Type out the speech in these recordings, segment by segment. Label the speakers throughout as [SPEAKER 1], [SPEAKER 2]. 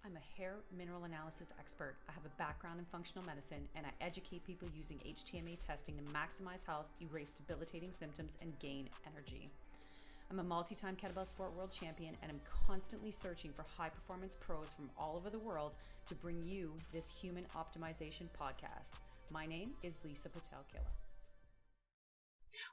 [SPEAKER 1] I'm a hair mineral analysis expert. I have a background in functional medicine, and I educate people using HTMA testing to maximize health, erase debilitating symptoms, and gain energy. I'm a multi-time kettlebell sport world champion, and I'm constantly searching for high-performance pros from all over the world to bring you this human optimization podcast. My name is Lisa Pitel-Killah.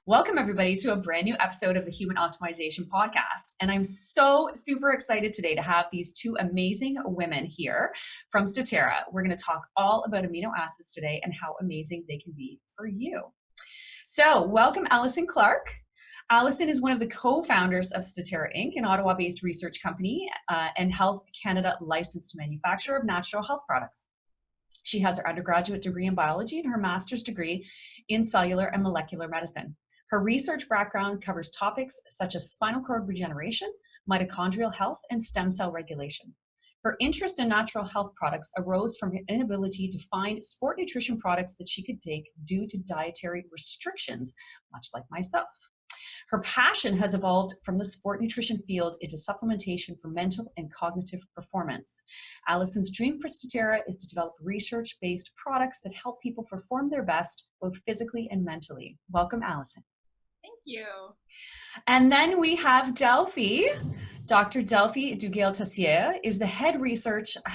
[SPEAKER 2] Welcome everybody to a brand new episode of the Human Optimization Podcast. And I'm so super excited today to have these two amazing women here from Staterra. We're going to talk all about amino acids today and how amazing they can be for you. So welcome Allison Clark. Allison is one of the co-founders of Staterra Inc, an Ottawa-based research company and Health Canada licensed manufacturer of natural health products. She has her undergraduate degree in biology and her master's degree in cellular and molecular medicine. Her research background covers topics such as spinal cord regeneration, mitochondrial health, and stem cell regulation. Her interest in natural health products arose from her inability to find sport nutrition products that she could take due to dietary restrictions, much like myself. Her passion has evolved from the sport nutrition field into supplementation for mental and cognitive performance. Allison's dream for Staterra is to develop research-based products that help people perform their best, both physically and mentally. Welcome, Allison.
[SPEAKER 3] Thank you.
[SPEAKER 2] And then we have Delphie. Dr. Delphie Dugal-Tessier is the head of research at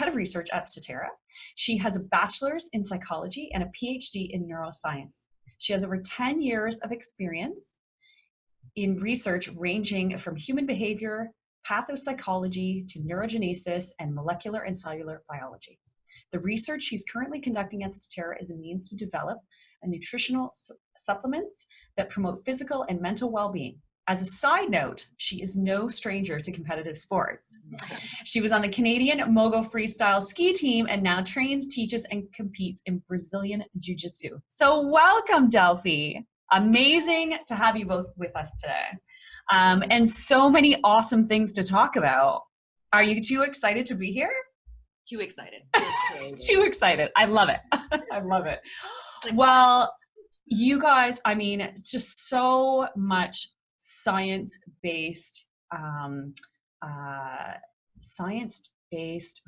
[SPEAKER 2] Staterra. She has a bachelor's in psychology and a PhD in neuroscience. She has over 10 years of experience in research ranging from human behavior, pathopsychology to neurogenesis and molecular and cellular biology. The research she's currently conducting at Staterra is a means to develop a nutritional supplements that promote physical and mental well-being. As a side note, she is no stranger to competitive sports. She was on the Canadian Mogo freestyle ski team and now trains, teaches, and competes in Brazilian Jiu-Jitsu. So welcome, Delphie. Amazing to have you both with us today. And so many awesome things to talk about. Are you too excited to be here?
[SPEAKER 3] Too excited.
[SPEAKER 2] Too excited. I love it. I love it. Well, you guys, I mean, it's just so much science-based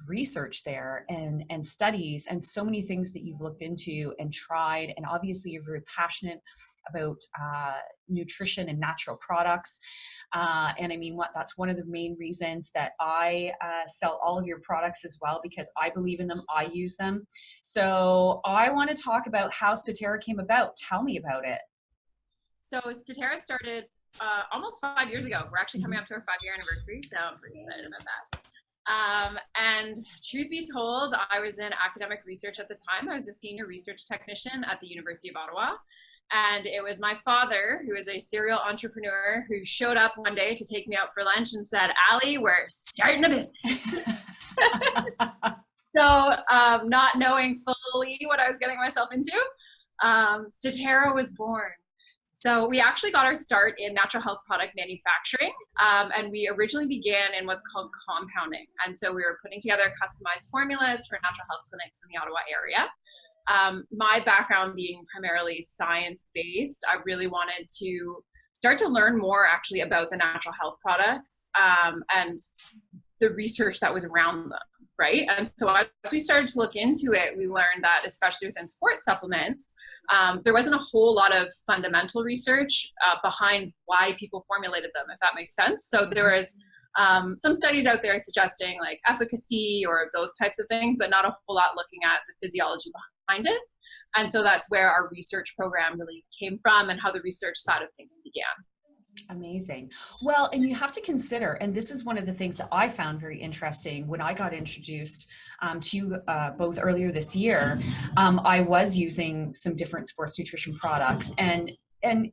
[SPEAKER 2] research there and studies and so many things that you've looked into and tried. And obviously you're very passionate about nutrition and natural products. And I mean, that's one of the main reasons that I sell all of your products as well, because I believe in them, I use them. So I want to talk about how Staterra came about. Tell me about it.
[SPEAKER 3] So Staterra started almost 5 years ago. We're actually coming up to our 5-year anniversary, so I'm pretty excited about that. And truth be told, I was in academic research at the time. I was a senior research technician at the University of Ottawa. And it was my father, who is a serial entrepreneur, who showed up one day to take me out for lunch and said, "Allie, we're starting a business." So not knowing fully what I was getting myself into, Staterra was born. So we actually got our start in natural health product manufacturing, and we originally began in what's called compounding. And so we were putting together customized formulas for natural health clinics in the Ottawa area. My background being primarily science-based, I really wanted to start to learn more actually about the natural health products and the research that was around them, right? And so as we started to look into it, we learned that especially within sports supplements, there wasn't a whole lot of fundamental research behind why people formulated them, if that makes sense. So there was some studies out there suggesting like efficacy or those types of things, but not a whole lot looking at the physiology behind it. And so that's where our research program really came from and how the research side of things began.
[SPEAKER 2] Amazing. Well, and you have to consider, and this is one of the things that I found very interesting when I got introduced to you both earlier this year. I was using some different sports nutrition products and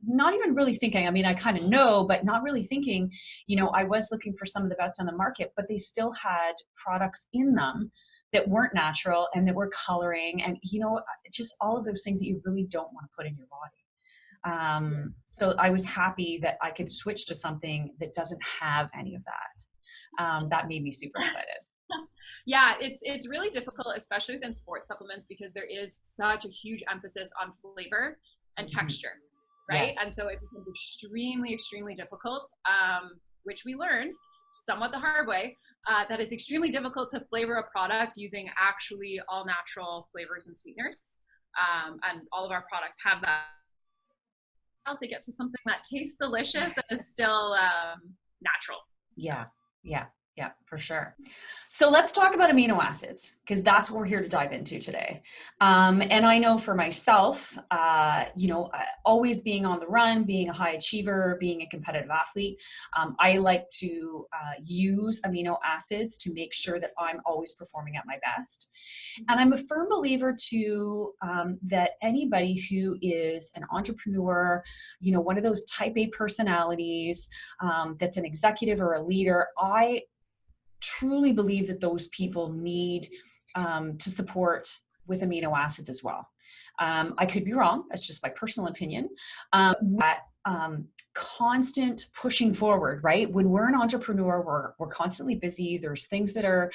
[SPEAKER 2] not even really thinking, I mean, I kind of know, but not really thinking, you know, I was looking for some of the best on the market, but they still had products in them that weren't natural and that were coloring and, you know, just all of those things that you really don't want to put in your body. So I was happy that I could switch to something that doesn't have any of that. That made me super excited.
[SPEAKER 3] Yeah, it's really difficult, especially within sports supplements, because there is such a huge emphasis on flavor and texture. Right? Yes. And so it becomes extremely, extremely difficult, which we learned somewhat the hard way, that it's extremely difficult to flavor a product using actually all natural flavors and sweeteners. And all of our products have that. To get to something that tastes delicious and is still natural.
[SPEAKER 2] Yeah, for sure. So let's talk about amino acids, because that's what we're here to dive into today. And I know for myself, always being on the run, being a high achiever, being a competitive athlete, I like to use amino acids to make sure that I'm always performing at my best. And I'm a firm believer too, that anybody who is an entrepreneur, one of those type A personalities, that's an executive or a leader, I truly believe that those people need to support with amino acids as well. I could be wrong. That's just my personal opinion. Constant pushing forward, right? When we're an entrepreneur, we're constantly busy. There's things that are,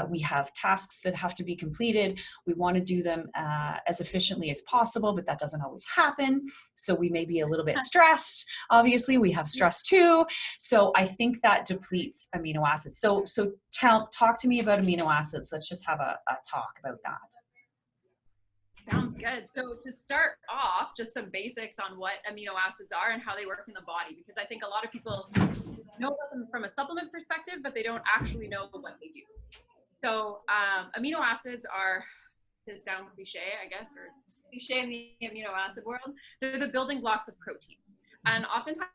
[SPEAKER 2] we have tasks that have to be completed. We want to do them as efficiently as possible, but that doesn't always happen. So we may be a little bit stressed. Obviously, we have stress too. So I think that depletes amino acids. So talk to me about amino acids. Let's just have a talk about that.
[SPEAKER 3] Sounds good. So to start off, just some basics on what amino acids are and how they work in the body, because I think a lot of people know about them from a supplement perspective, but they don't actually know what they do. So amino acids are, to sound cliche, I guess, or cliche in the amino acid world, they're the building blocks of protein. And oftentimes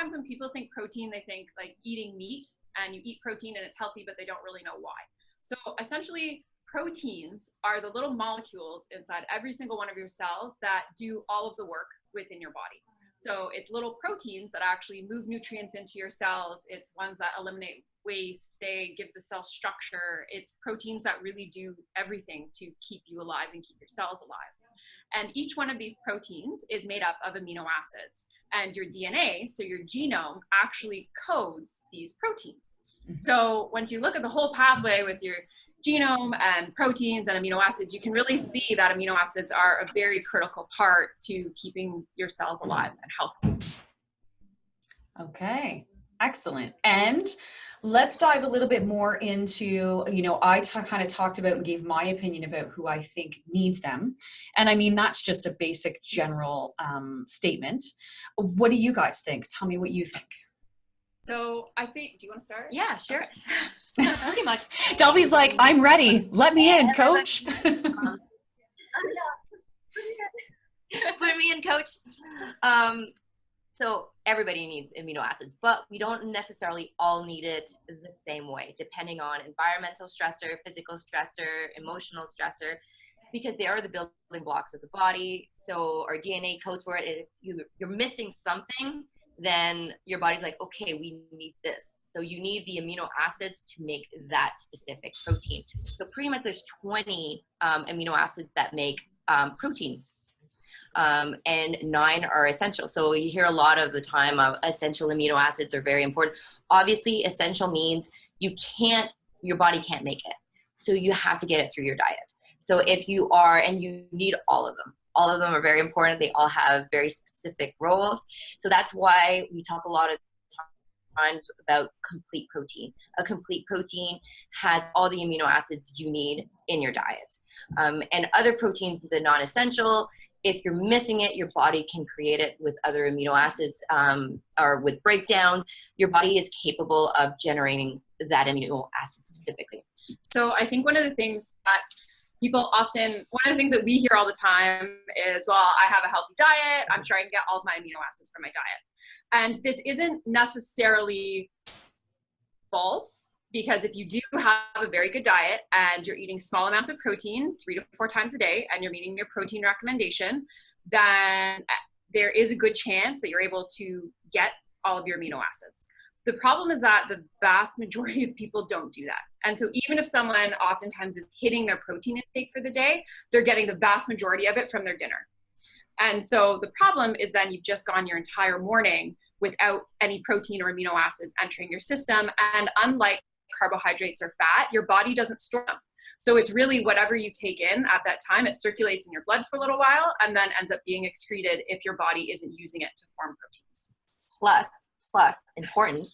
[SPEAKER 3] when people think protein, they think like eating meat, and you eat protein and it's healthy, but they don't really know why. So essentially, proteins are the little molecules inside every single one of your cells that do all of the work within your body. So it's little proteins that actually move nutrients into your cells. It's ones that eliminate waste. They give the cell structure. It's proteins that really do everything to keep you alive and keep your cells alive. And each one of these proteins is made up of amino acids. And your DNA, so your genome, actually codes these proteins. So once you look at the whole pathway with your genome and proteins and amino acids, you can really see that amino acids are a very critical part to keeping your cells alive and healthy.
[SPEAKER 2] Okay, excellent. And let's dive a little bit more into, I kind of talked about and gave my opinion about who I think needs them. And I mean, that's just a basic general statement. What do you guys think? Tell me what you think.
[SPEAKER 3] So I think, do you want to start?
[SPEAKER 4] Yeah, sure.
[SPEAKER 3] Okay.
[SPEAKER 4] Pretty much.
[SPEAKER 2] Delphi's like, I'm ready. Let me in, coach.
[SPEAKER 4] Put me in, coach. So everybody needs amino acids, but we don't necessarily all need it the same way, depending on environmental stressor, physical stressor, emotional stressor, because they are the building blocks of the body. So our DNA codes for it. And if you're missing something, then your body's like, okay, we need this. So you need the amino acids to make that specific protein. So pretty much there's 20 amino acids that make protein. And 9 are essential. So you hear a lot of the time essential amino acids are very important. Obviously, essential means your body can't make it. So you have to get it through your diet. So if you are, and you need all of them. All of them are very important. They all have very specific roles. So that's why we talk a lot of times about complete protein. A complete protein has all the amino acids you need in your diet. And other proteins, the non-essential, if you're missing it, your body can create it with other amino acids or with breakdowns. Your body is capable of generating that amino acid specifically.
[SPEAKER 3] So I think one of the things that one of the things that we hear all the time is, well, I have a healthy diet. I'm sure I can get all of my amino acids from my diet. And this isn't necessarily false, because if you do have a very good diet and you're eating small amounts of protein 3 to 4 times a day and you're meeting your protein recommendation, then there is a good chance that you're able to get all of your amino acids. The problem is that the vast majority of people don't do that. And so even if someone oftentimes is hitting their protein intake for the day, they're getting the vast majority of it from their dinner. And so the problem is then you've just gone your entire morning without any protein or amino acids entering your system. And unlike carbohydrates or fat, your body doesn't store them. So it's really whatever you take in at that time, it circulates in your blood for a little while and then ends up being excreted if your body isn't using it to form proteins.
[SPEAKER 4] Plus important,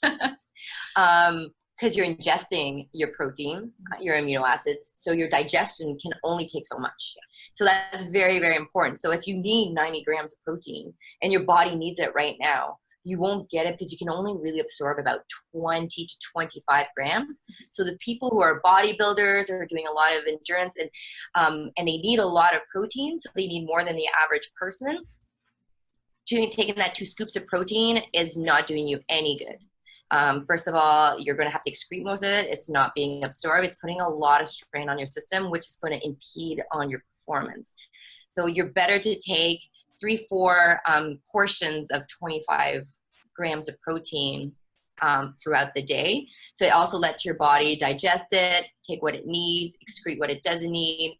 [SPEAKER 4] because you're ingesting your protein, your amino acids, so your digestion can only take so much. So that's very, very important. So if you need 90 grams of protein and your body needs it right now, you won't get it because you can only really absorb about 20 to 25 grams. So the people who are bodybuilders or doing a lot of endurance and they need a lot of protein, so they need more than the average person, taking that 2 scoops of protein is not doing you any good. First of all, you're going to have to excrete most of it. It's not being absorbed. It's putting a lot of strain on your system, which is going to impede on your performance. So you're better to take 3-4 portions of 25 grams of protein throughout the day. So it also lets your body digest it, take what it needs, excrete what it doesn't need.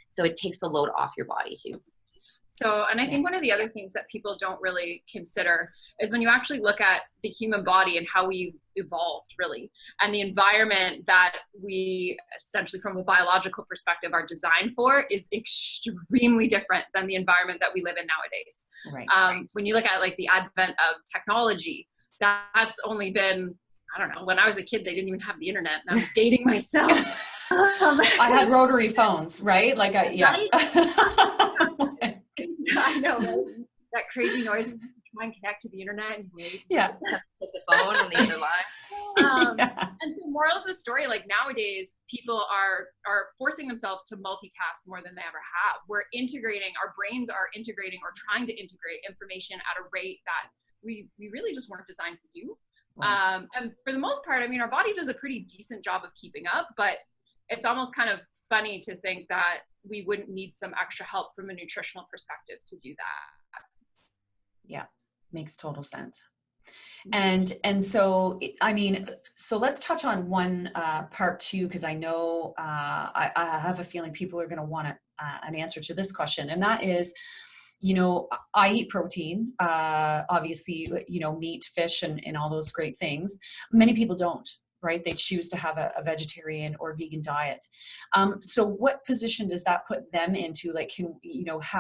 [SPEAKER 4] So it takes the load off your body too.
[SPEAKER 3] So, and I think one of the other things that people don't really consider is when you actually look at the human body and how we evolved really, and the environment that we essentially from a biological perspective are designed for is extremely different than the environment that we live in nowadays.
[SPEAKER 1] Right.
[SPEAKER 3] When you look at like the advent of technology, that's only been, I don't know, when I was a kid, they didn't even have the internet, and I'm dating myself.
[SPEAKER 1] I had rotary phones, right? Like, yeah.
[SPEAKER 3] Right? I know, right? That crazy noise when you try and connect to the internet and wait.
[SPEAKER 1] Yeah.
[SPEAKER 4] With the phone on the other line.
[SPEAKER 3] And so moral of the story, like nowadays people are forcing themselves to multitask more than they ever have. We're integrating, our brains are integrating or trying to integrate information at a rate that we really just weren't designed to do.
[SPEAKER 1] Right.
[SPEAKER 3] And for the most part, I mean, our body does a pretty decent job of keeping up, but it's almost kind of funny to think that we wouldn't need some extra help from a nutritional perspective to do that.
[SPEAKER 1] Yeah, makes total sense. And so, I mean, so let's touch on one part too, because I know I have a feeling people are going to want an answer to this question, and that is, you know, I eat protein, obviously, you know, meat, fish, and all those great things. Many people don't. Right? They choose to have a vegetarian or vegan diet. So what position does that put them into? Like,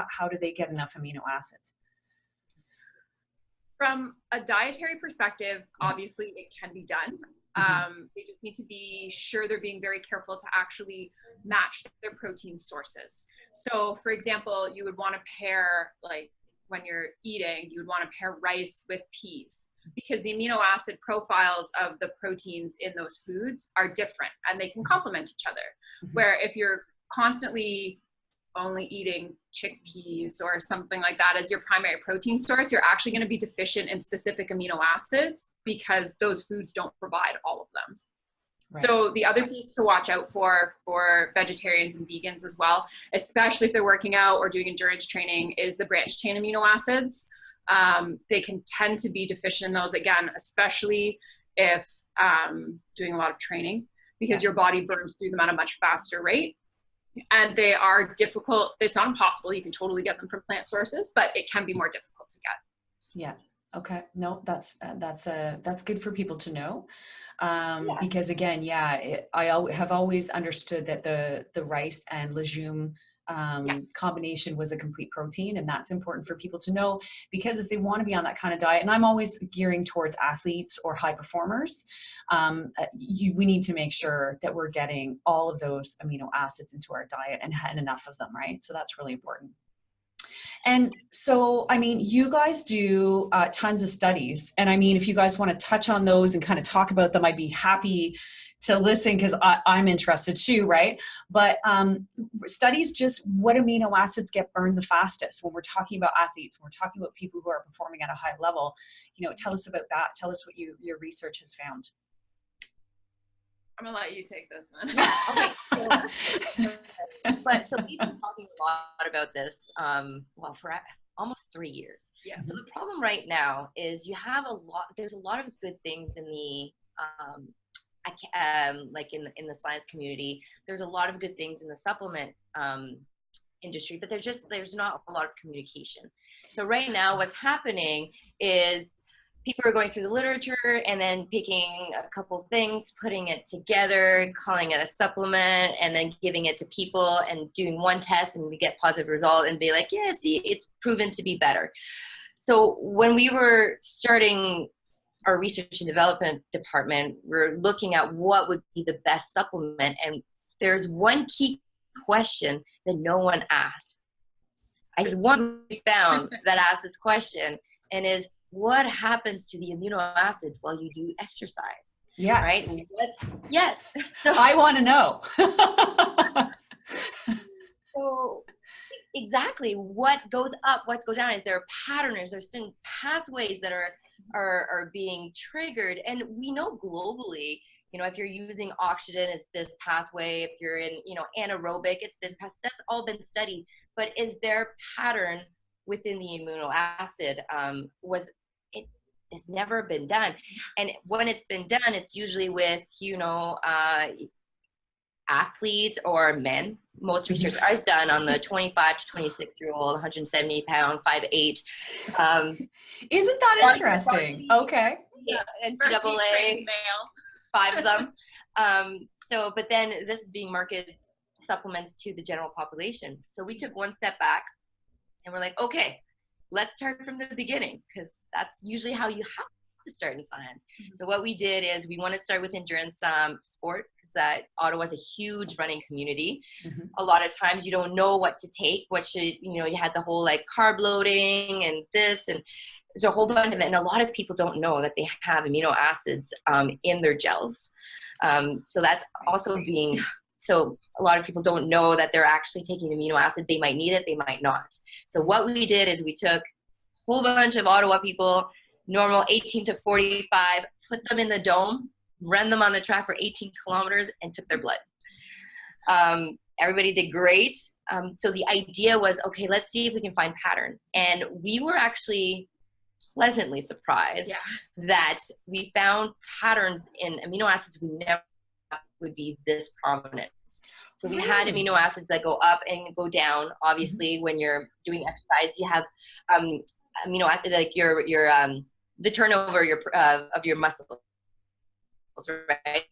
[SPEAKER 1] how do they get enough amino acids?
[SPEAKER 3] From a dietary perspective, obviously it can be done. They just need to be sure they're being very careful to actually match their protein sources. So for example, you would want to pair, like when you're eating, you would want to pair rice with peas, because the amino acid profiles of the proteins in those foods are different and they can complement each other. Where if you're constantly only eating chickpeas or something like that as your primary protein source, you're actually going to be deficient in specific amino acids because those foods don't provide all of them. Right. So the other piece to watch out for vegetarians and vegans as well, especially if they're working out or doing endurance training, is the branched chain amino acids. They can tend to be deficient in those, again, especially if doing a lot of training, because your body burns through them at a much faster rate. And they are difficult. It's not impossible. You can totally get them from plant sources, but it can be more difficult to get.
[SPEAKER 1] Yeah. Okay. No, that's good for people to know. Because again, I have always understood that the rice and legume combination was a complete protein, and that's important for people to know, because if they want to be on that kind of diet, and I'm always gearing towards athletes or high performers, we need to make sure that we're getting all of those amino acids into our diet and enough of them, right? So that's really important. And so, I mean, you guys do tons of studies, and I mean, if you guys want to touch on those and kind of talk about them, I'd be happy to listen, because I'm interested too, right? But studies, just what amino acids get burned the fastest when we're talking about athletes, when we're talking about people who are performing at a high level. You know, tell us about that. Tell us what your research has found.
[SPEAKER 3] I'm gonna let you take this one.
[SPEAKER 4] Okay. So we've been talking a lot about this, for almost 3 years.
[SPEAKER 3] Yeah.
[SPEAKER 4] So the problem right now is there's a lot of good things in the, like in the science community. There's a lot of good things in the supplement industry, but there's not a lot of communication. So right now what's happening is people are going through the literature and then picking a couple things, putting it together, calling it a supplement, and then giving it to people and doing one test and we get positive result and be like, yeah, see, it's proven to be better. So when we were starting our research and development department, we're looking at what would be the best supplement. And there's one key question that no one asked. There's one we found that asked this question, and is, what happens to the amino acid while you do exercise?
[SPEAKER 1] Yes.
[SPEAKER 4] Right? Yes. So
[SPEAKER 1] I want to know.
[SPEAKER 4] So exactly, what goes up, what goes down? Is there a pattern? Is there certain pathways that are being triggered? And we know globally, if you're using oxygen, it's this pathway. If you're in, anaerobic, it's this pathway. That's all been studied. But is there a pattern within the amino acid? It's never been done. And when it's been done, it's usually with, athletes or men. Most research is done on the 25 to 26-year-old, 170 pound, 5'8".
[SPEAKER 1] Isn't that interesting? Okay.
[SPEAKER 4] Yeah, NCAA, 5 of them. But then this is being marketed supplements to the general population. So we took one step back and we're like, okay, let's start from the beginning, because that's usually how you have to start in science. Mm-hmm. So what we did is we wanted to start with endurance sport, because Ottawa is a huge running community. Mm-hmm. A lot of times you don't know what to take, you had the whole like carb loading and this, and there's a whole bunch of it. And a lot of people don't know that they have amino acids in their gels. So that's also so a lot of people don't know that they're actually taking amino acid. They might need it, they might not. So what we did is we took a whole bunch of Ottawa people, normal 18 to 45, put them in the dome, ran them on the track for 18 kilometers, and took their blood. Everybody did great. So the idea was, okay, let's see if we can find pattern. And we were actually pleasantly surprised that we found patterns in amino acids we never thought would be this prominent. So we had amino acids that go up and go down. Obviously, when you're doing exercise, you have amino acids like the turnover of your muscles, right?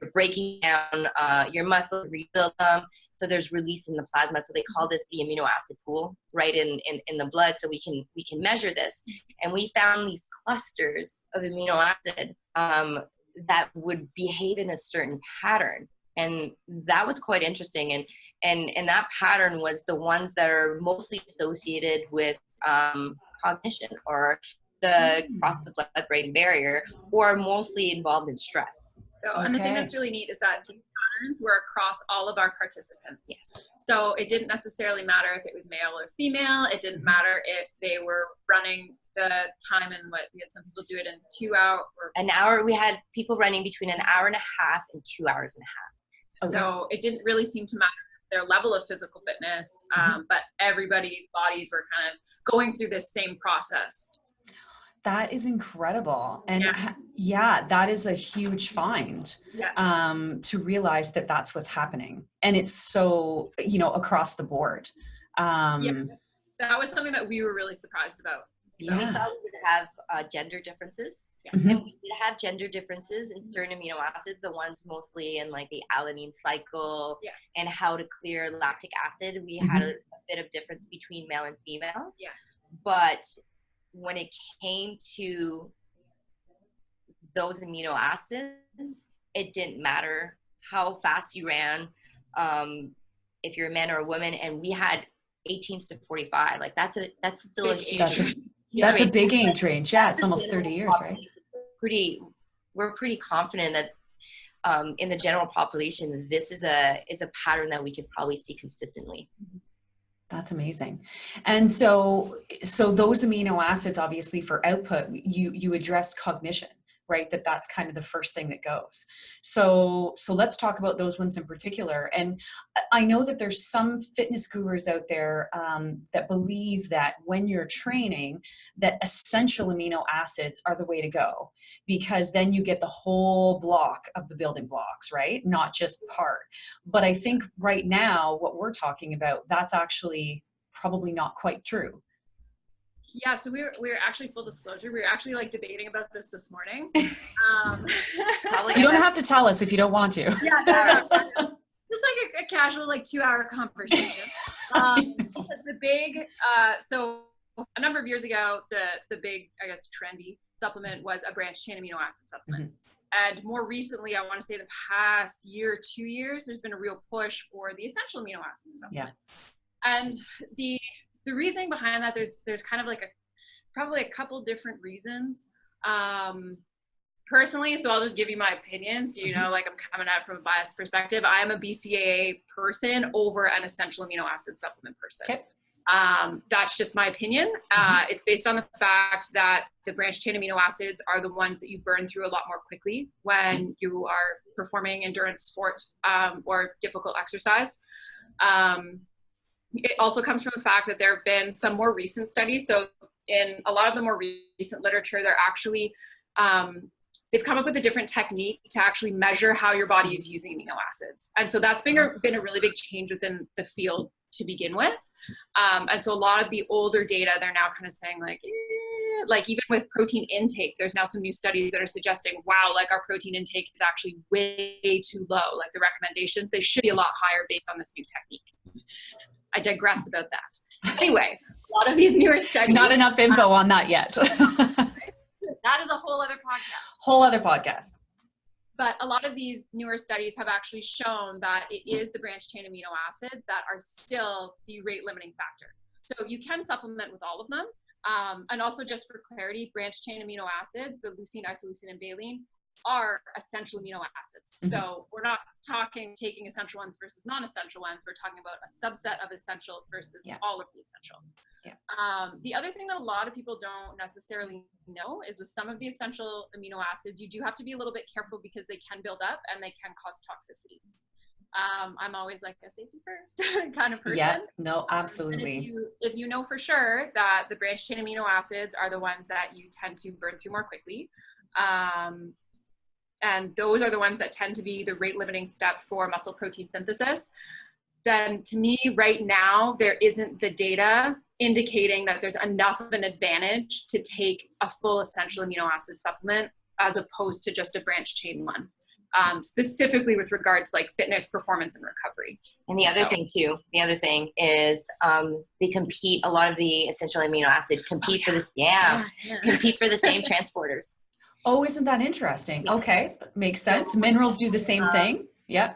[SPEAKER 4] You're breaking down your muscles, rebuild them. So there's release in the plasma. So they call this the amino acid pool, right in the blood. So we can measure this, and we found these clusters of amino acid that would behave in a certain pattern, and that was quite interesting. And that pattern was the ones that are mostly associated with cognition, or the cross the blood-brain barrier, or mostly involved in stress.
[SPEAKER 3] So, and the thing that's really neat is that these patterns were across all of our participants. Yes. So it didn't necessarily matter if it was male or female. It didn't matter if they were running the time in we had some people do it in 2 hours.
[SPEAKER 4] An hour. We had people running between an hour and a half and 2 hours and a half.
[SPEAKER 3] So it didn't really seem to matter their level of physical fitness, but everybody's bodies were kind of going through this same process.
[SPEAKER 1] That is incredible. And that is a huge find, to realize that that's what's happening. And it's so, across the board.
[SPEAKER 3] That was something that we were really surprised about.
[SPEAKER 4] So we thought we would have gender differences. And we did have gender differences in certain amino acids, the ones mostly in like the alanine cycle and how to clear lactic acid. We had a bit of difference between male and females. Yeah. But when it came to those amino acids, it didn't matter how fast you ran, if you're a man or a woman. And we had 18s to 45. Like that's still a huge range.
[SPEAKER 1] That's a big age range. Yeah, it's almost 30 years, right?
[SPEAKER 4] We're pretty confident that in the general population, this is a pattern that we could probably see consistently.
[SPEAKER 1] That's amazing. And so those amino acids, obviously for output, you addressed cognition, right? That's kind of the first thing that goes. So let's talk about those ones in particular. And I know that there's some fitness gurus out there that believe that when you're training, that essential amino acids are the way to go, because then you get the whole block of the building blocks, right? Not just part. But I think right now, what we're talking about, that's actually probably not quite true.
[SPEAKER 3] Yeah, so we were actually, full disclosure, we were actually like debating about this morning.
[SPEAKER 1] You don't have to tell us if you don't want to.
[SPEAKER 3] Yeah, just like a casual 2-hour conversation. So a number of years ago, the big, I guess, trendy supplement was a branched chain amino acid supplement. And more recently, I want to say the past year, 2 years, there's been a real push for the essential amino acid supplement. And the reasoning behind that, there's kind of like probably a couple different reasons. Personally, so I'll just give you my opinion. So, you know, like I'm coming at it from a biased perspective. I am a BCAA person over an essential amino acid supplement person. Okay. That's just my opinion. It's based on the fact that the branched chain amino acids are the ones that you burn through a lot more quickly when you are performing endurance sports or difficult exercise. It also comes from the fact that there have been some more recent studies. So in a lot of the more recent literature, they're actually they've come up with a different technique to actually measure how your body is using amino acids. And so that's been a really big change within the field to begin with. And so a lot of the older data, they're now kind of saying like even with protein intake, there's now some new studies that are suggesting, wow, like our protein intake is actually way too low. Like the recommendations, they should be a lot higher based on this new technique. I digress about that. Anyway, a lot of these newer studies.
[SPEAKER 2] Not enough info on that yet.
[SPEAKER 3] That is a whole other podcast.
[SPEAKER 2] Whole other podcast.
[SPEAKER 3] But a lot of these newer studies have actually shown that it is the branched chain amino acids that are still the rate limiting factor. So you can supplement with all of them. And also just for clarity, branched chain amino acids, the leucine, isoleucine, and valine, are essential amino acids. So we're not talking taking essential ones versus non-essential ones. We're talking about a subset of essential versus all of the essential. The other thing that a lot of people don't necessarily know is with some of the essential amino acids, you do have to be a little bit careful because they can build up and they can cause toxicity. I'm always like a safety first kind of person.
[SPEAKER 2] Yeah, no, absolutely.
[SPEAKER 3] And if you know for sure that the branched chain amino acids are the ones that you tend to burn through more quickly, and those are the ones that tend to be the rate limiting step for muscle protein synthesis, then to me right now, there isn't the data indicating that there's enough of an advantage to take a full essential amino acid supplement as opposed to just a branched chain one, specifically with regards to like fitness, performance, and recovery.
[SPEAKER 4] And the other thing is they compete, a lot of the essential amino acid compete for this, compete for the same transporters.
[SPEAKER 2] Oh, isn't that interesting? Okay, makes sense. Minerals do the same thing. Yeah.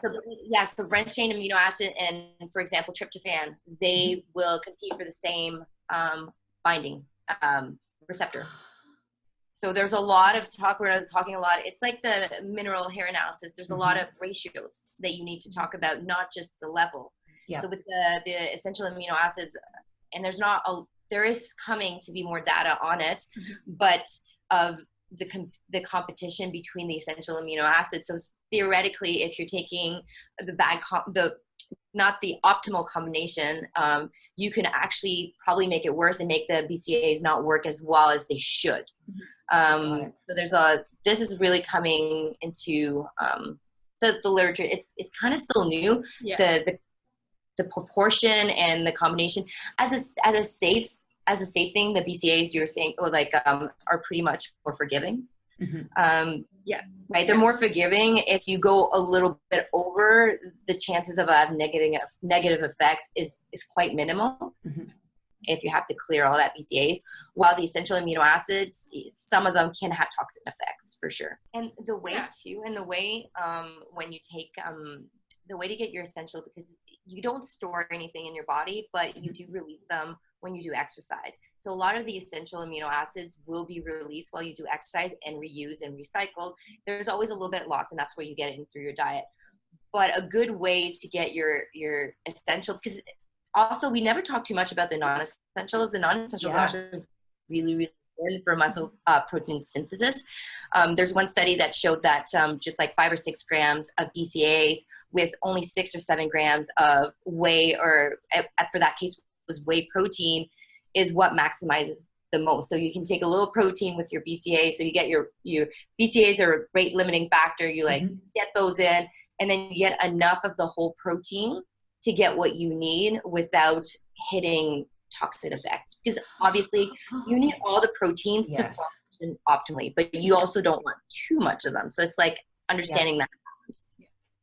[SPEAKER 4] So branched chain amino acid and, for example, tryptophan, they will compete for the same binding receptor. So there's a lot of talk. We're talking a lot. It's like the mineral hair analysis. There's a lot of ratios that you need to talk about, not just the level. So with the essential amino acids, and there is coming to be more data on it, but of the competition between the essential amino acids. So theoretically, if you're taking not the optimal combination, you can actually probably make it worse and make the BCAAs not work as well as they should. So this is really coming into the literature. It's kind of still new. The proportion and the combination as a safe thing, the BCAAs you're saying are pretty much more forgiving. Right, they're more forgiving. If you go a little bit over, the chances of a negative effect is quite minimal. If you have to clear all that BCAAs, while the essential amino acids, some of them can have toxic effects for sure. And the way when you take the way to get your essential, because you don't store anything in your body, but you do release them when you do exercise. So a lot of the essential amino acids will be released while you do exercise and reused and recycled. There's always a little bit lost, and that's where you get it in through your diet. But a good way to get your essential, because also we never talk too much about the non-essentials. The non-essentials are actually really, really important for muscle protein synthesis. There's one study that showed that just like 5 or 6 grams of BCAAs with only 6 or 7 grams of whey, or for that case was whey protein, is what maximizes the most. So you can take a little protein with your BCAAs. So you get your BCAAs are a rate limiting factor. You get those in, and then you get enough of the whole protein to get what you need without hitting toxic effects. Because obviously you need all the proteins to function optimally, but you also don't want too much of them. So it's like understanding that.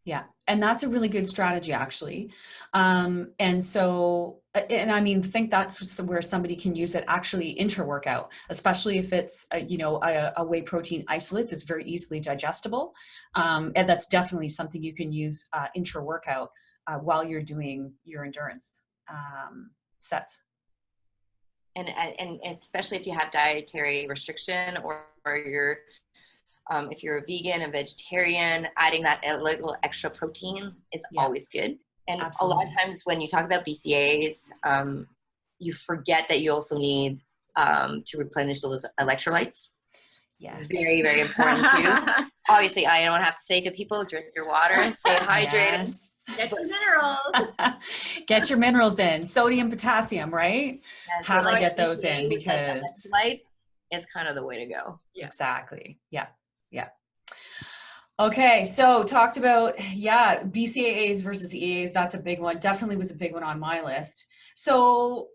[SPEAKER 2] Yeah.
[SPEAKER 1] And that's a really good strategy, actually. And so, and I mean, think that's where somebody can use it actually intra-workout, especially if it's, a whey protein isolate is very easily digestible. And that's definitely something you can use intra-workout while you're doing your endurance sets.
[SPEAKER 4] And especially if you have dietary restriction or you're if you're a vegan and vegetarian, adding that a little extra protein is always good. And
[SPEAKER 1] Absolutely.
[SPEAKER 4] A lot of times when you talk about BCAAs, you forget that you also need to replenish those electrolytes.
[SPEAKER 1] Yes.
[SPEAKER 4] Very, very important too. Obviously, I don't have to say to people, drink your water, stay hydrated.
[SPEAKER 1] Yes.
[SPEAKER 3] Get your minerals.
[SPEAKER 1] Get your minerals in. Sodium, potassium, right?
[SPEAKER 4] And
[SPEAKER 1] Have
[SPEAKER 4] so
[SPEAKER 1] to get those in
[SPEAKER 4] because
[SPEAKER 1] because
[SPEAKER 4] light is kind of the way to go.
[SPEAKER 3] Yeah.
[SPEAKER 1] Exactly. Yeah. Yeah. Okay. So talked about, BCAAs versus EAAs. That's a big one. Definitely was a big one on my list. So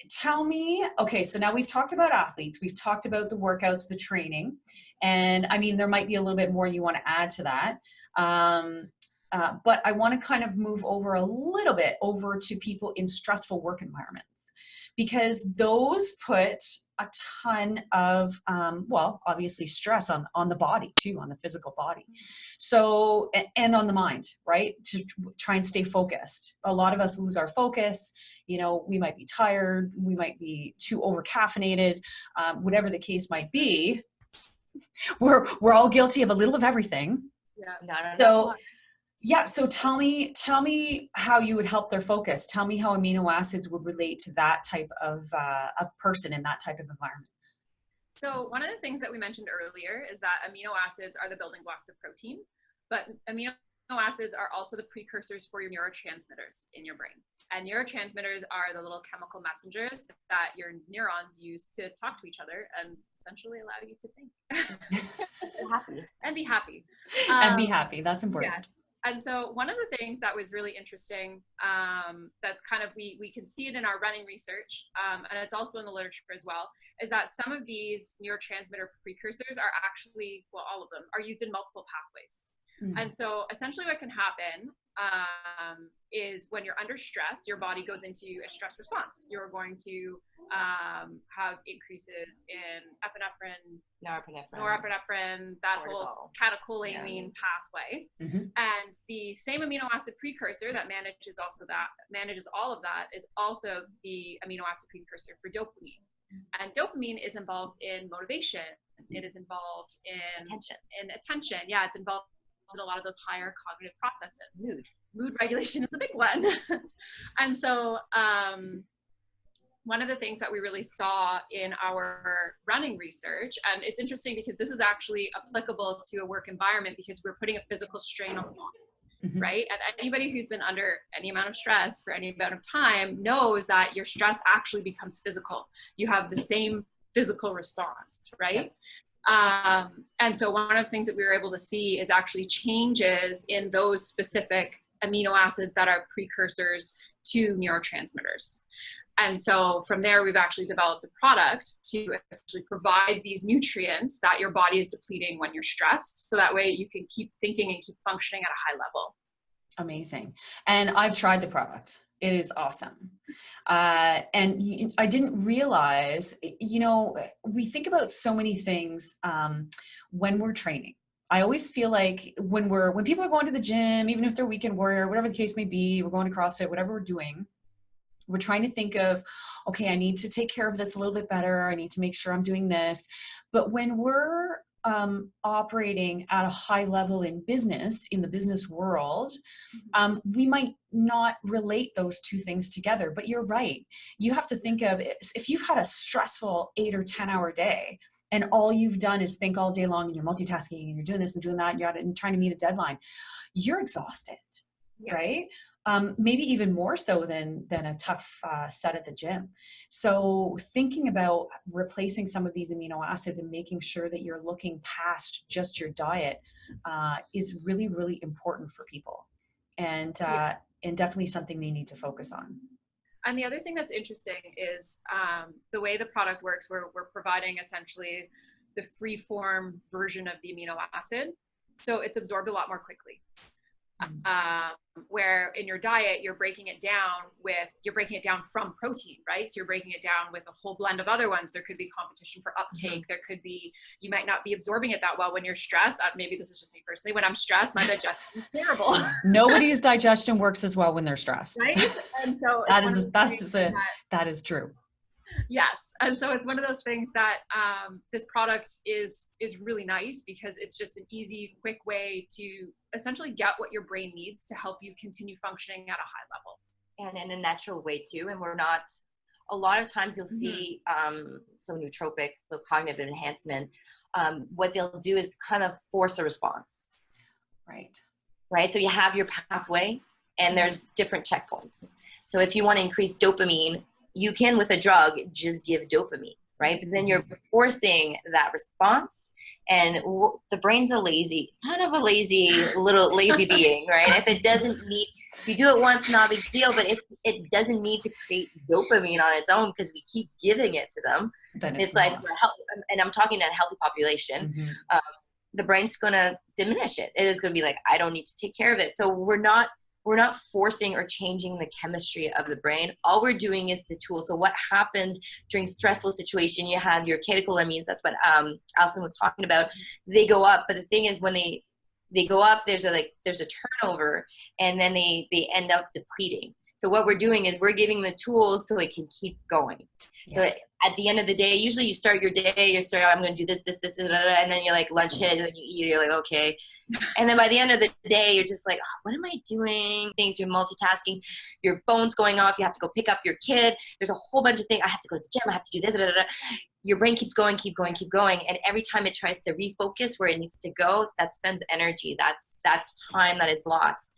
[SPEAKER 1] tell me, okay, so now we've talked about athletes. We've talked about the workouts, the training, and I mean, there might be a little bit more you want to add to that. But I want to kind of move over a little bit over to people in stressful work environments, because those put a ton of, obviously stress on the body too, on the physical body. So, and on the mind, right? To try and stay focused. A lot of us lose our focus. We might be tired. We might be too over caffeinated, whatever the case might be. We're all guilty of a little of everything.
[SPEAKER 3] Yeah.
[SPEAKER 1] So tell me how you would help their focus. Tell me how amino acids would relate to that type of person in that type of environment.
[SPEAKER 3] So one of the things that we mentioned earlier is that amino acids are the building blocks of protein, but amino acids are also the precursors for your neurotransmitters in your brain. And neurotransmitters are the little chemical messengers that your neurons use to talk to each other and essentially allow you to think. And be happy.
[SPEAKER 1] And be happy. That's important.
[SPEAKER 3] Yeah. And so one of the things that was really interesting, that's kind of, we can see it in our running research, and it's also in the literature as well, is that some of these neurotransmitter precursors are actually, well, all of them are used in multiple pathways. And so essentially what can happen is when you're under stress, your body goes into a stress response. You're going to have increases in epinephrine, norepinephrine, that cortisol, whole catecholamine pathway. And the same amino acid precursor that manages all of that is also the amino acid precursor for dopamine. And dopamine is involved in motivation. It is involved in attention. Yeah, it's involved in a lot of those higher cognitive processes. Mood regulation is a big one. And so one of the things that we really saw in our running research, and it's interesting because this is actually applicable to a work environment because we're putting a physical strain on one, right? And anybody who's been under any amount of stress for any amount of time knows that your stress actually becomes physical. You have the same physical response, right? And so one of the things that we were able to see is actually changes in those specific amino acids that are precursors to neurotransmitters. And so from there, we've actually developed a product to essentially provide these nutrients that your body is depleting when you're stressed. So that way you can keep thinking and keep functioning at a high level.
[SPEAKER 1] Amazing. And I've tried the product. It is awesome. And I didn't realize, we think about so many things when we're training. I always feel like when people are going to the gym, even if they're weekend warrior, whatever the case may be, we're going to CrossFit, whatever we're doing, we're trying to think of, okay, I need to take care of this a little bit better. I need to make sure I'm doing this. But when we're operating at a high level in the business world, we might not relate those two things together. But you're right. You have to think of it, if you've had a stressful 8 or 10 hour day and all you've done is think all day long and you're multitasking and you're doing this and doing that and you're trying to meet a deadline, you're exhausted, right? Maybe even more so than a tough set at the gym. So thinking about replacing some of these amino acids and making sure that you're looking past just your diet is really, really important for people, and definitely something they need to focus on.
[SPEAKER 3] And the other thing that's interesting is the way the product works, we're providing essentially the free form version of the amino acid. So it's absorbed a lot more quickly. where in your diet, you're breaking it down from protein, right? So you're breaking it down with a whole blend of other ones. There could be competition for uptake. There could be, you might not be absorbing it that well when you're stressed. Maybe this is just me personally. When I'm stressed, my digestion is terrible.
[SPEAKER 1] Nobody's digestion works as well when they're stressed.
[SPEAKER 3] Right? And so
[SPEAKER 1] that is true.
[SPEAKER 3] Yes. And so it's one of those things that this product is really nice because it's just an easy, quick way to essentially get what your brain needs to help you continue functioning at a high level.
[SPEAKER 4] And in a natural way too. And we're not, a lot of times you'll see, so nootropic, so cognitive enhancement, what they'll do is kind of force a response. Right. So you have your pathway and there's different checkpoints. So if you want to increase dopamine, you can, with a drug, just give dopamine, right? But then you're forcing that response, and the brain's kind of a little lazy being, right? If it doesn't need, if you do it once, not a big deal, but if it doesn't need to create dopamine on its own because we keep giving it to them, then it's like, and I'm talking at a healthy population, the brain's going to diminish it. It is going to be like, I don't need to take care of it. So we're not forcing or changing the chemistry of the brain. All we're doing is the tool. So what happens during stressful situation, you have your catecholamines, that's what Allison was talking about. They go up, but the thing is when they go up, there's a turnover, and then they end up depleting. So what we're doing is we're giving the tools so it can keep going. So at the end of the day, usually you start your day, I'm going to do this, and then you're like, lunch hit, and then you eat, you're like, okay. And then by the end of the day, you're just like, oh, what am I doing? Things, you're multitasking, your phone's going off, you have to go pick up your kid. There's a whole bunch of things. I have to go to the gym, I have to do this, Your brain keeps going. And every time it tries to refocus where it needs to go, that spends energy. That's time that is lost.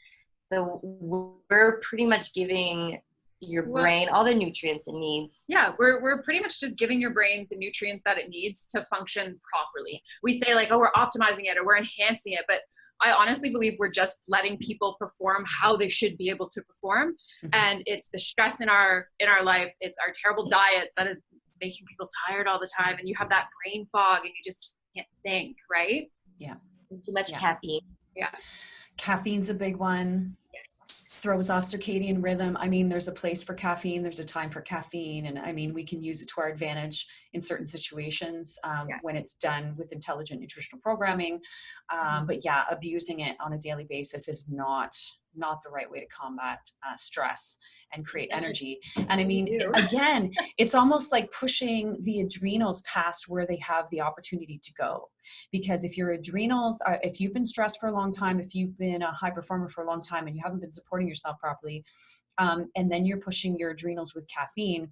[SPEAKER 4] So we're pretty much giving your brain all the nutrients it needs.
[SPEAKER 3] Yeah, we're pretty much just giving your brain the nutrients that it needs to function properly. We say like, oh, we're optimizing it or we're enhancing it, but I honestly believe we're just letting people perform how they should be able to perform. And it's the stress in our life, it's our terrible diets that is making people tired all the time, and you have that brain fog and you just can't think, right?
[SPEAKER 4] Yeah. Too much caffeine.
[SPEAKER 3] Yeah.
[SPEAKER 1] Caffeine's a big one.
[SPEAKER 3] Yes.
[SPEAKER 1] Throws off circadian rhythm. I mean, there's a place for caffeine, there's a time for caffeine. And I mean, we can use it to our advantage in certain situations when it's done with intelligent nutritional programming. But yeah, abusing it on a daily basis is not the right way to combat stress and create energy. And I mean, again, it's almost like pushing the adrenals past where they have the opportunity to go. Because if your adrenals are, if you've been stressed for a long time, if you've been a high performer for a long time and you haven't been supporting yourself properly, and then you're pushing your adrenals with caffeine,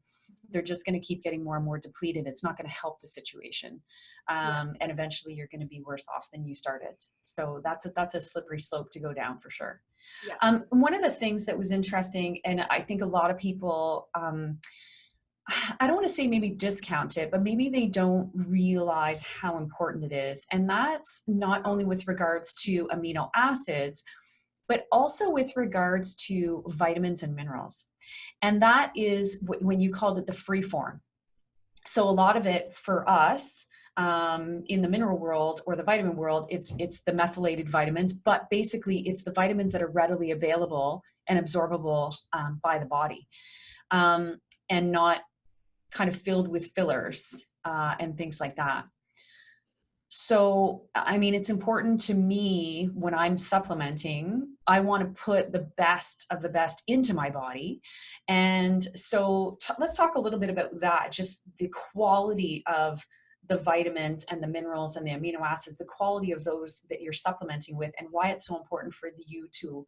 [SPEAKER 1] they're just going to keep getting more and more depleted. It's not going to help the situation. And eventually you're going to be worse off than you started. So that's a slippery slope to go down for sure. Yeah. One of the things that was interesting, and I think a lot of people, I don't want to say maybe discount it, but maybe they don't realize how important it is. And that's not only with regards to amino acids, but also with regards to vitamins and minerals. And that is when you called it the free form. So a lot of it for us in the mineral world or the vitamin world, it's the methylated vitamins, but basically it's the vitamins that are readily available and absorbable by the body, and not kind of filled with fillers and things like that. So, I mean, it's important to me when I'm supplementing, I want to put the best of the best into my body. And so let's talk a little bit about that, just the quality of the vitamins and the minerals and the amino acids, the quality of those that you're supplementing with, and why it's so important for you to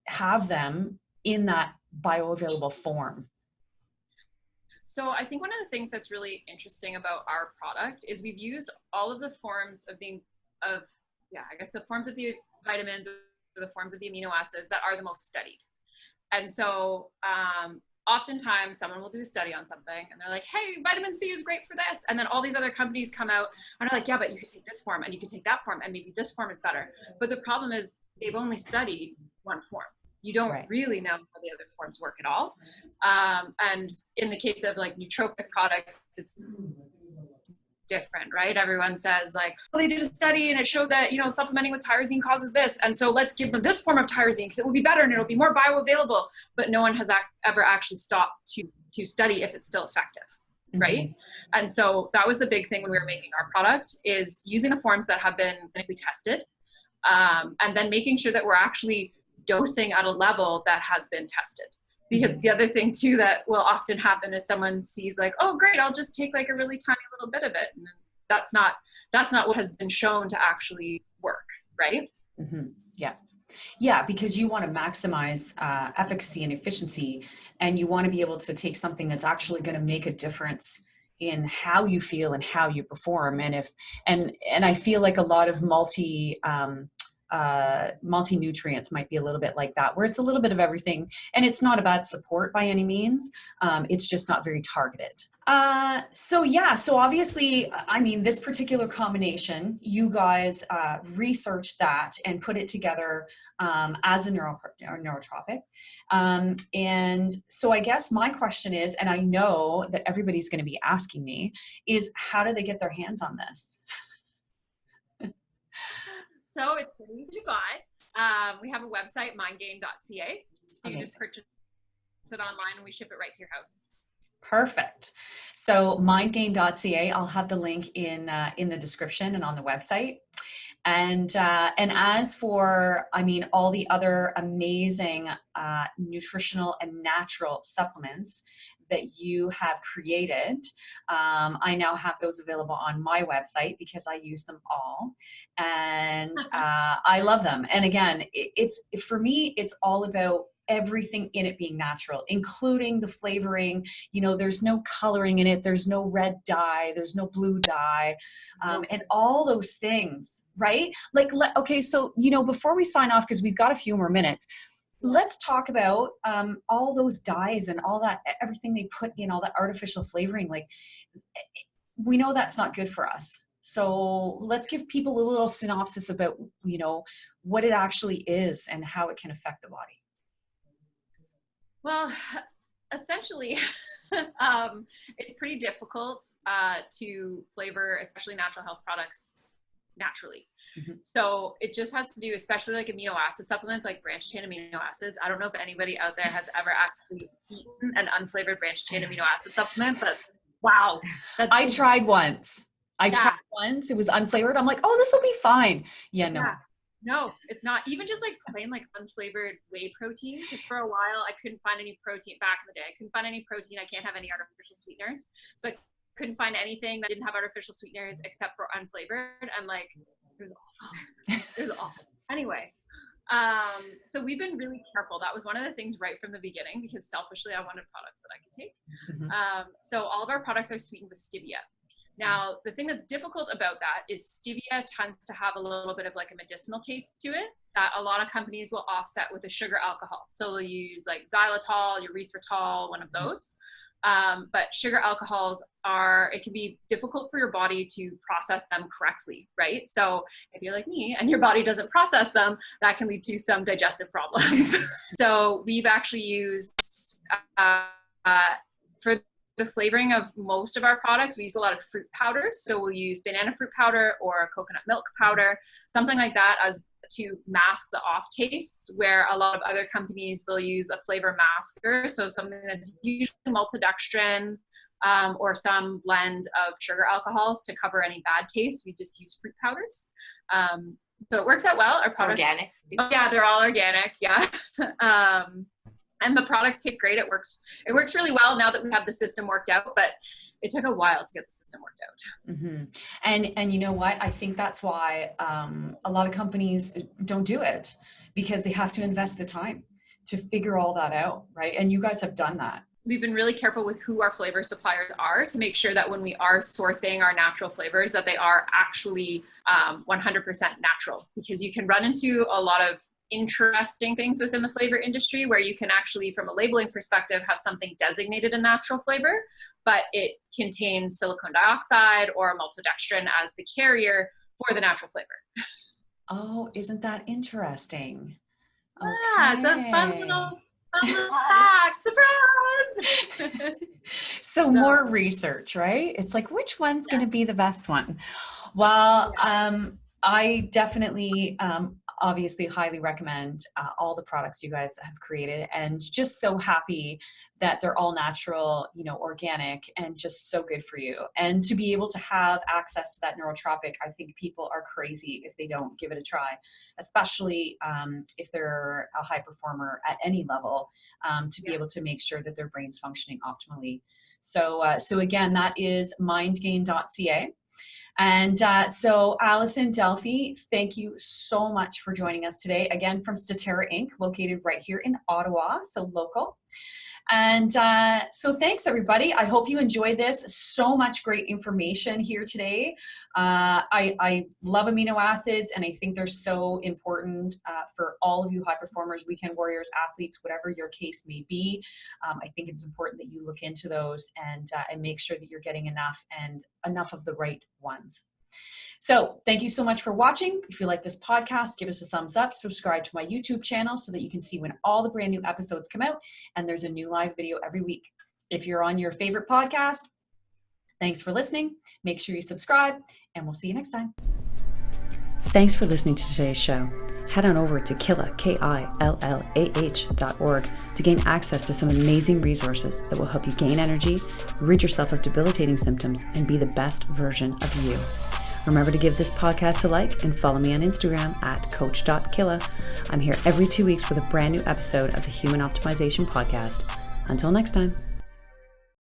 [SPEAKER 1] have them in that bioavailable form.
[SPEAKER 3] So I think one of the things that's really interesting about our product is we've used all of the forms of the forms of the vitamins or the forms of the amino acids that are the most studied. And so oftentimes someone will do a study on something and they're like, hey, vitamin C is great for this. And then all these other companies come out and are like, yeah, but you could take this form and you could take that form and maybe this form is better. But the problem is they've only studied one form. You don't really know how the other forms work at all. And in the case of like nootropic products, it's different, right? Everyone says like, oh, they did a study and it showed that, you know, supplementing with tyrosine causes this. And so let's give them this form of tyrosine because it will be better and it'll be more bioavailable. But no one has ever actually stopped to study if it's still effective, right? And so that was the big thing when we were making our product, is using the forms that have been clinically tested, and then making sure that we're actually dosing at a level that has been tested. Because the other thing too that will often happen is someone sees like, oh great, I'll just take like a really tiny little bit of it. And that's not what has been shown to actually work, right?
[SPEAKER 2] Yeah. Yeah, because you want to maximize efficacy and efficiency, and you want to be able to take something that's actually going to make a difference in how you feel and how you perform. And I feel like a lot of multi-nutrients might be a little bit like that, where it's a little bit of everything, and it's not a bad support by any means. It's just not very targeted. So obviously, I mean, this particular combination, you guys researched that and put it together as a neurotropic. And so I guess my question is, and I know that everybody's going to be asking me, is how do they get their hands on this?
[SPEAKER 3] So it's pretty easy to buy. We have a website, mindgain.ca. You just purchase it online and we ship it right to your house.
[SPEAKER 2] Perfect. So mindgain.ca, I'll have the link in the description and on the website. And as for, I mean, all the other amazing nutritional and natural supplements that you have created, I now have those available on my website because I use them all, and I love them. And again, for me, it's all about everything in it being natural, including the flavoring. You know, there's no coloring in it. There's no red dye. There's no blue dye, and all those things, right? Like, okay, so, you know, before we sign off, because we've got a few more minutes, let's talk about all those dyes and all that, everything they put in, all that artificial flavoring. Like, we know that's not good for us. So let's give people a little synopsis about, you know, what it actually is and how it can affect the body.
[SPEAKER 3] Well, essentially, it's pretty difficult to flavor, especially natural health products, naturally. So it just has to do, especially like amino acid supplements, like branched chain amino acids. I don't know if anybody out there has ever actually eaten an unflavored branched chain amino acid supplement, but wow.
[SPEAKER 2] I tried once. It was unflavored. I'm like, oh, this will be fine.
[SPEAKER 3] No, it's not. Even just like plain like unflavored whey protein, because for a while I couldn't find any protein back in the day. I couldn't find any protein. I can't have any artificial sweeteners. So I couldn't find anything that didn't have artificial sweeteners except for unflavored. And like, it was awful. It was awful. Anyway, so we've been really careful. That was one of the things right from the beginning, because selfishly I wanted products that I could take. So all of our products are sweetened with stevia. Now, the thing that's difficult about that is stevia tends to have a little bit of like a medicinal taste to it that a lot of companies will offset with a sugar alcohol. So they'll use like xylitol, erythritol, one of those. But sugar alcohols it can be difficult for your body to process them correctly, right? So if you're like me and your body doesn't process them, that can lead to some digestive problems. So we've actually used, for the flavoring of most of our products, we use a lot of fruit powders. So we'll use banana fruit powder or coconut milk powder, something like that, as to mask the off tastes, where a lot of other companies, they'll use a flavor masker. So something that's usually maltodextrin or some blend of sugar alcohols to cover any bad taste. We just use fruit powders. So it works out well. Our products,
[SPEAKER 4] organic.
[SPEAKER 3] Oh, yeah, they're all organic. Yeah. And the products taste great. It works really well now that we have the system worked out, but it took a while to get the system worked out.
[SPEAKER 2] And you know what? I think that's why a lot of companies don't do it, because they have to invest the time to figure all that out, right? And you guys have done that.
[SPEAKER 3] We've been really careful with who our flavor suppliers are to make sure that when we are sourcing our natural flavors, that they are actually 100% natural, because you can run into a lot of interesting things within the flavor industry where you can actually, from a labeling perspective, have something designated a natural flavor, but it contains silicone dioxide or maltodextrin as the carrier for the natural flavor.
[SPEAKER 2] Oh, isn't that interesting?
[SPEAKER 3] Yeah, it's a fun little back, surprise.
[SPEAKER 2] So more research, right? It's like, which one's going to be the best one? Well, I definitely, obviously highly recommend all the products you guys have created, and just so happy that they're all natural, you know, organic, and just so good for you. And to be able to have access to that Neurotropic, I think people are crazy if they don't give it a try, especially if they're a high performer at any level, to be able to make sure that their brain's functioning optimally. So, so again, that is mindgain.ca. And so Allison, Delphie, thank you so much for joining us today. Again, from Staterra Inc, located right here in Ottawa, so local. And so thanks, everybody. I hope you enjoyed this. So much great information here today. I love amino acids, and I think they're so important for all of you high performers, weekend warriors, athletes, whatever your case may be. I think it's important that you look into those and make sure that you're getting enough, and enough of the right ones. So thank you so much for watching. If you like this podcast, give us a thumbs up, subscribe to my YouTube channel so that you can see when all the brand new episodes come out, and there's a new live video every week. If you're on your favorite podcast, thanks for listening. Make sure you subscribe, and we'll see you next time. Thanks for listening to today's show. Head on over to Killah, KILLAH.org to gain access to some amazing resources that will help you gain energy, rid yourself of debilitating symptoms, and be the best version of you. Remember to give this podcast a like and follow me on Instagram at coach.killah. I'm here every 2 weeks with a brand new episode of the Human Optimization Podcast. Until next time.